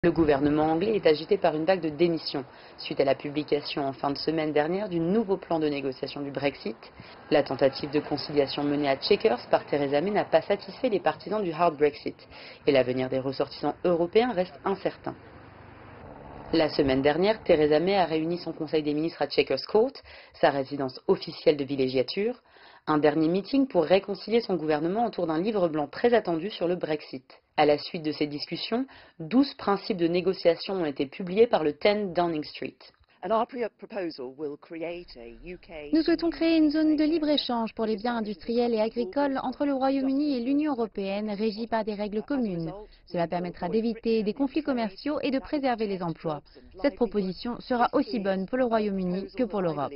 Le gouvernement anglais est agité par une vague de démissions, suite à la publication en fin de semaine dernière du nouveau plan de négociation du Brexit. La tentative de conciliation menée à Chequers par Theresa May n'a pas satisfait les partisans du hard Brexit, et l'avenir des ressortissants européens reste incertain. La semaine dernière, Theresa May a réuni son conseil des ministres à Chequers Court, sa résidence officielle de villégiature, un dernier meeting pour réconcilier son gouvernement autour d'un livre blanc très attendu sur le Brexit. À la suite de ces discussions, 12 principes de négociation ont été publiés par le 10 Downing Street. Nous souhaitons créer une zone de libre-échange pour les biens industriels et agricoles entre le Royaume-Uni et l'Union européenne, régie par des règles communes. Cela permettra d'éviter des conflits commerciaux et de préserver les emplois. Cette proposition sera aussi bonne pour le Royaume-Uni que pour l'Europe.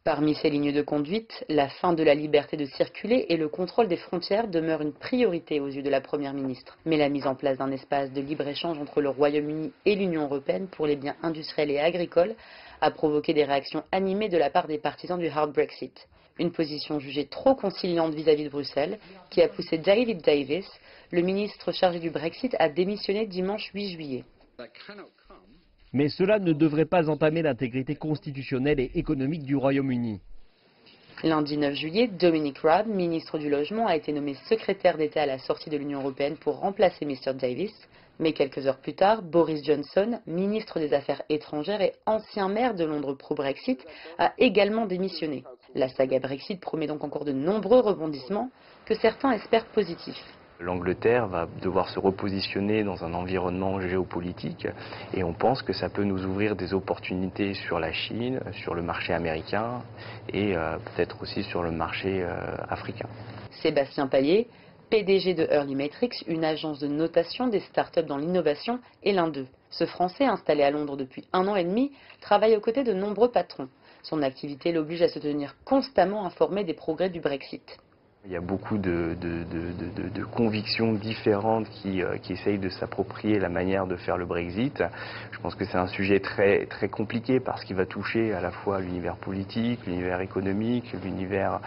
Parmi ces lignes de conduite, la fin de la liberté de circuler et le contrôle des frontières demeurent une priorité aux yeux de la Première ministre. Mais la mise en place d'un espace de libre-échange entre le Royaume-Uni et l'Union européenne pour les biens industriels et agricoles a provoqué des réactions animées de la part des partisans du hard Brexit. Une position jugée trop conciliante vis-à-vis de Bruxelles, qui a poussé David Davis, le ministre chargé du Brexit, à démissionner dimanche 8 juillet. Mais cela ne devrait pas entamer l'intégrité constitutionnelle et économique du Royaume-Uni. Lundi 9 juillet, Dominic Raab, ministre du Logement, a été nommé secrétaire d'État à la sortie de l'Union européenne pour remplacer Mr Davis. Mais quelques heures plus tard, Boris Johnson, ministre des Affaires étrangères et ancien maire de Londres pro-Brexit, a également démissionné. La saga Brexit promet donc encore de nombreux rebondissements que certains espèrent positifs. L'Angleterre va devoir se repositionner dans un environnement géopolitique et on pense que ça peut nous ouvrir des opportunités sur la Chine, sur le marché américain et peut-être aussi sur le marché africain. Sébastien Payet, PDG de Early Matrix, une agence de notation des startups dans l'innovation, est l'un d'eux. Ce Français, installé à Londres depuis 1 an et demi, travaille aux côtés de nombreux patrons. Son activité l'oblige à se tenir constamment informé des progrès du Brexit. Il y a beaucoup de convictions différentes qui essayent de s'approprier la manière de faire le Brexit. Je pense que c'est un sujet très, très compliqué parce qu'il va toucher à la fois l'univers politique, l'univers économique, l'univers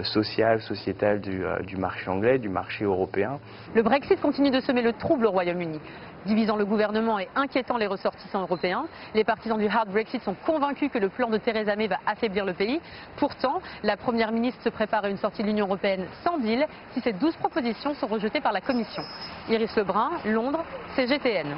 social, sociétal du marché anglais, du marché européen. Le Brexit continue de semer le trouble au Royaume-Uni. Divisant le gouvernement et inquiétant les ressortissants européens, les partisans du hard Brexit sont convaincus que le plan de Theresa May va affaiblir le pays. Pourtant, la Première ministre se prépare à une sortie de l'Union européenne sans deal si ces 12 propositions sont rejetées par la Commission. Iris Lebrun, Londres, CGTN.